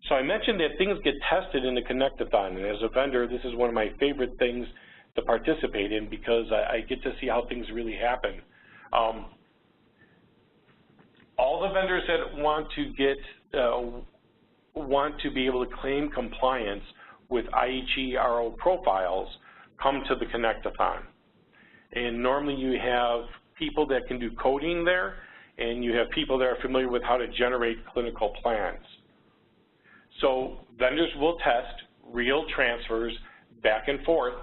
So I mentioned that things get tested in the Connectathon, and as a vendor, this is one of my favorite things to participate in because I get to see how things really happen. All the vendors that want to be able to claim compliance with IHE-RO profiles come to the Connectathon. And normally you have people that can do coding there, and you have people that are familiar with how to generate clinical plans. So vendors will test real transfers back and forth,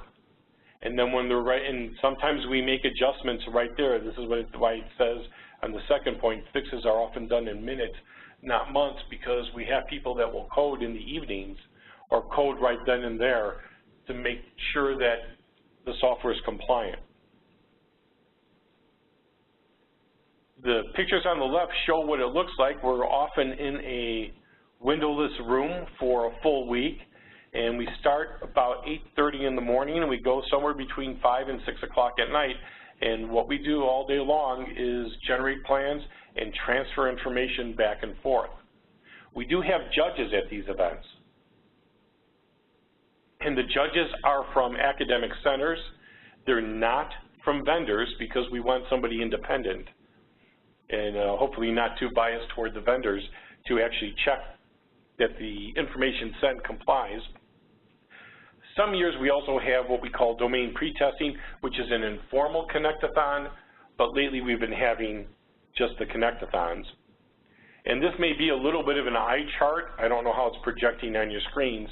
and then when they're right, and sometimes we make adjustments right there. This is why it says on the second point, fixes are often done in minutes, not months, because we have people that will code in the evenings or code right then and there to make sure that the software is compliant. The pictures on the left show what it looks like. We're often in a windowless room for a full week, and we start about 8:30 in the morning, and we go somewhere between 5 and 6 o'clock at night. And what we do all day long is generate plans and transfer information back and forth. We do have judges at these events, and the judges are from academic centers. They're not from vendors because we want somebody independent and hopefully not too biased toward the vendors to actually check that the information sent complies. Some years we also have what we call domain pretesting, which is an informal Connectathon, but lately we've been having just the Connectathons. And this may be a little bit of an eye chart. I don't know how it's projecting on your screens,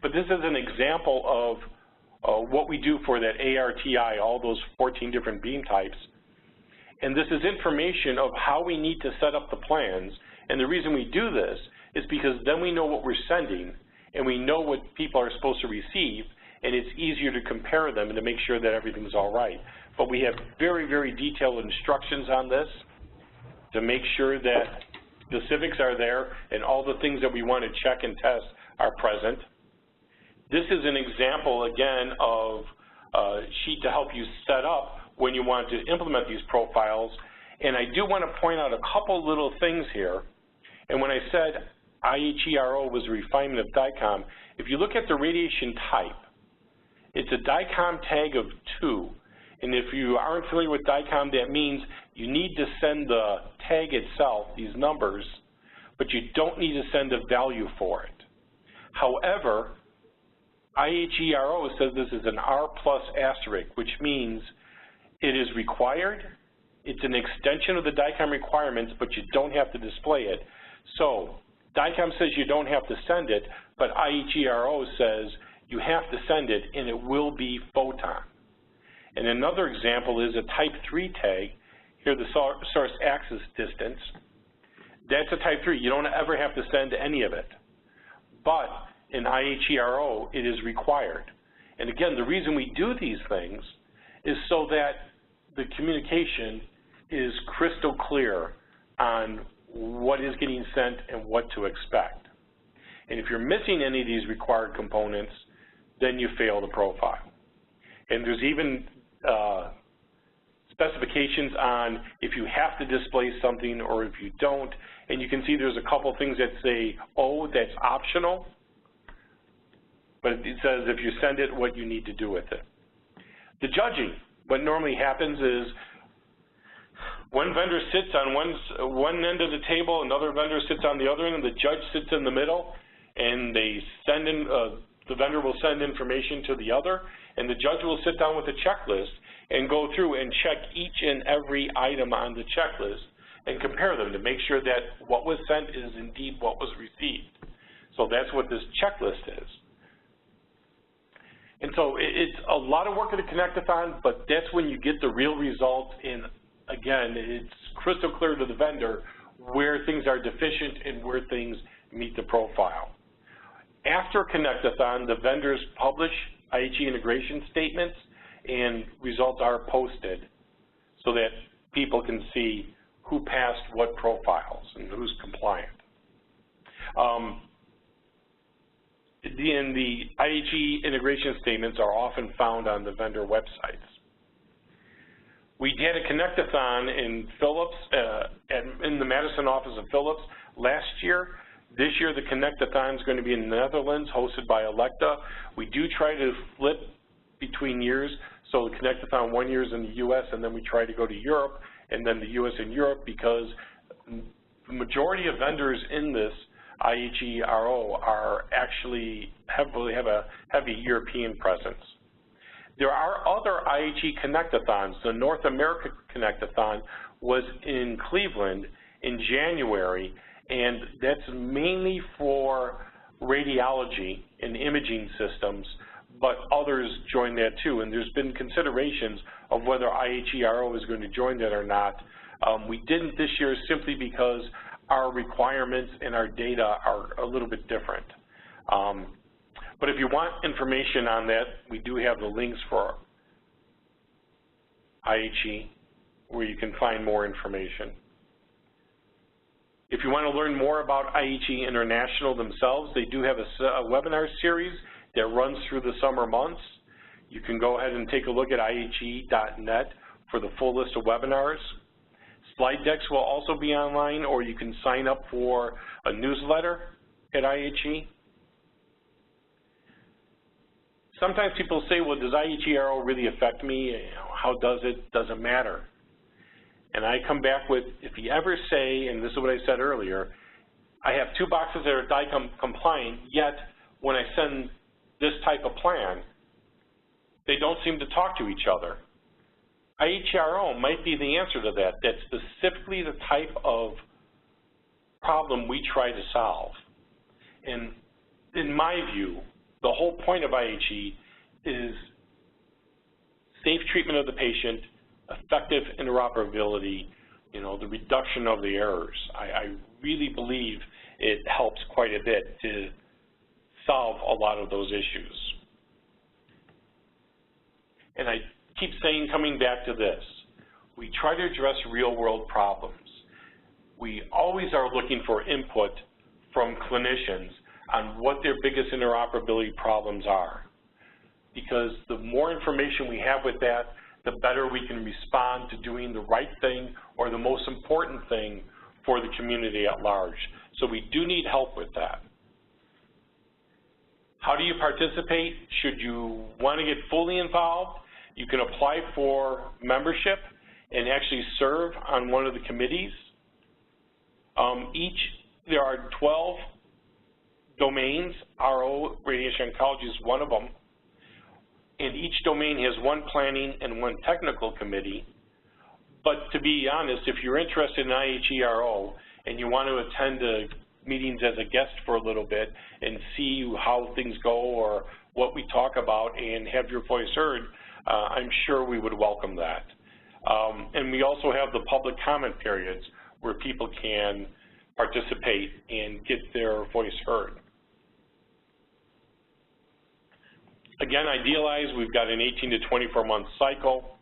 but this is an example of what we do for that ARTI, all those 14 different beam types. And this is information of how we need to set up the plans. And the reason we do this is because then we know what we're sending, and we know what people are supposed to receive, and it's easier to compare them and to make sure that everything's all right. But we have very, very detailed instructions on this to make sure that the civics are there and all the things that we want to check and test are present. This is an example, again, of a sheet to help you set up when you want to implement these profiles. And I do want to point out a couple little things here. And when I said IHE-RO was a refinement of DICOM, if you look at the radiation type, it's a DICOM tag of 2. And if you aren't familiar with DICOM, that means you need to send the tag itself, these numbers, but you don't need to send a value for it. However, IHE-RO says this is an R+ asterisk, which means it is required. It's an extension of the DICOM requirements, but you don't have to display it. So DICOM says you don't have to send it, but IHE-RO says you have to send it, and it will be photon. And another example is a type 3 tag. Here, the source axis distance. That's a type 3. You don't ever have to send any of it. But in IHE-RO, it is required. And again, the reason we do these things is so that the communication is crystal clear on what is getting sent and what to expect. And if you're missing any of these required components, then you fail the profile. And there's even specifications on if you have to display something or if you don't. And you can see there's a couple things that say, oh, that's optional. But it says if you send it, what you need to do with it. The judging, what normally happens is one vendor sits on one end of the table, another vendor sits on the other end, and the judge sits in the middle, and they send in, the vendor will send information to the other, and the judge will sit down with a checklist and go through and check each and every item on the checklist and compare them to make sure that what was sent is indeed what was received. So that's what this checklist is. And so it's a lot of work at the Connectathon, but that's when you get the real results. And again, it's crystal clear to the vendor where things are deficient and where things meet the profile. After Connectathon, the vendors publish IHE integration statements, and results are posted so that people can see who passed what profiles and who's compliant. The IHE integration statements are often found on the vendor websites. We did a Connectathon in Phillips, in the Madison office of Phillips last year. This year, the Connectathon is going to be in the Netherlands, hosted by Electa. We do try to flip between years, so the Connectathon 1 year is in the U.S., and then we try to go to Europe, and then the U.S. and Europe, because the majority of vendors in this IHE-RO are actually have a heavy European presence. There are other IHE Connectathons. The North America Connectathon was in Cleveland in January, and that's mainly for radiology and imaging systems, but others joined that too, and there's been considerations of whether IHE-RO is going to join that or not. We didn't this year simply because our requirements and our data are a little bit different. But if you want information on that, we do have the links for IHE where you can find more information. If you want to learn more about IHE International themselves, they do have a webinar series that runs through the summer months. You can go ahead and take a look at IHE.net for the full list of webinars. Slide decks will also be online, or you can sign up for a newsletter at IHE. Sometimes people say, well, does IHE-RO really affect me? How does it? Does it matter? And I come back with, if you ever say, and this is what I said earlier, I have 2 boxes that are DICOM compliant, yet when I send this type of plan, they don't seem to talk to each other. IHE-RO might be the answer to that. That's specifically the type of problem we try to solve. And in my view, the whole point of IHE is safe treatment of the patient, effective interoperability, the reduction of the errors. I really believe it helps quite a bit to solve a lot of those issues. And I keep saying, coming back to this, we try to address real-world problems. We always are looking for input from clinicians on what their biggest interoperability problems are, because the more information we have with that, the better we can respond to doing the right thing or the most important thing for the community at large. So we do need help with that. How do you participate? Should you want to get fully involved, you can apply for membership and actually serve on one of the committees. There are 12 domains. RO, radiation oncology, is one of them. And each domain has one planning and one technical committee. But to be honest, if you're interested in IHE-RO and you want to attend the meetings as a guest for a little bit and see how things go or what we talk about and have your voice heard, I'm sure we would welcome that. And we also have the public comment periods where people can participate and get their voice heard. Again, idealize, we've got an 18 to 24-month cycle.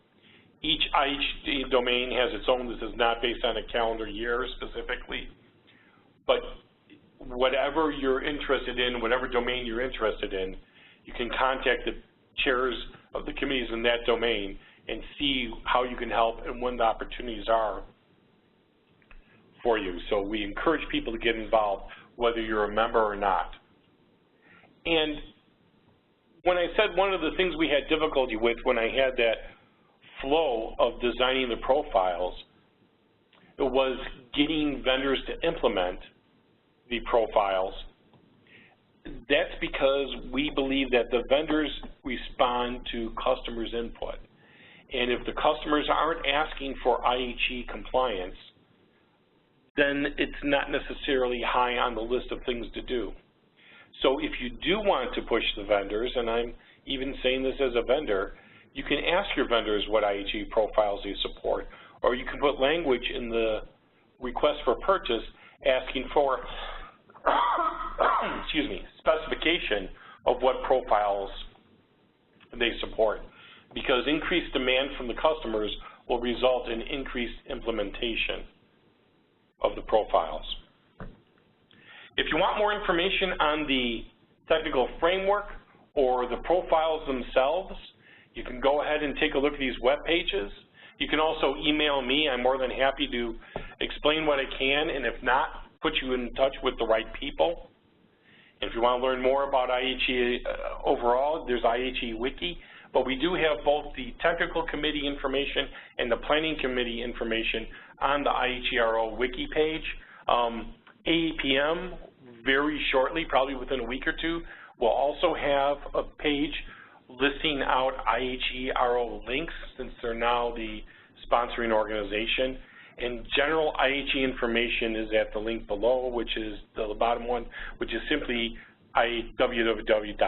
Each IHE domain has its own. This is not based on a calendar year specifically. But whatever you're interested in, whatever domain you're interested in, you can contact the chairs of the committees in that domain and see how you can help and when the opportunities are for you. So we encourage people to get involved, whether you're a member or not. And when I said one of the things we had difficulty with when I had that flow of designing the profiles, it was getting vendors to implement the profiles. That's because we believe that the vendors respond to customers' input. And if the customers aren't asking for IHE compliance, then it's not necessarily high on the list of things to do. So if you do want to push the vendors, and I'm even saying this as a vendor, you can ask your vendors what IHE profiles they support, or you can put language in the request for purchase asking for excuse me, specification of what profiles they support, because increased demand from the customers will result in increased implementation of the profiles. If you want more information on the technical framework or the profiles themselves, you can go ahead and take a look at these web pages. You can also email me. I'm more than happy to explain what I can, and if not, put you in touch with the right people. And if you want to learn more about IHE overall, there's IHE Wiki, but we do have both the technical committee information and the planning committee information on the IHE-RO Wiki page. AEPM, very shortly, probably within a week or two, will also have a page listing out IHE-RO links, since they're now the sponsoring organization. And general IHE information is at the link below, which is the bottom one, which is simply www.ihe.net.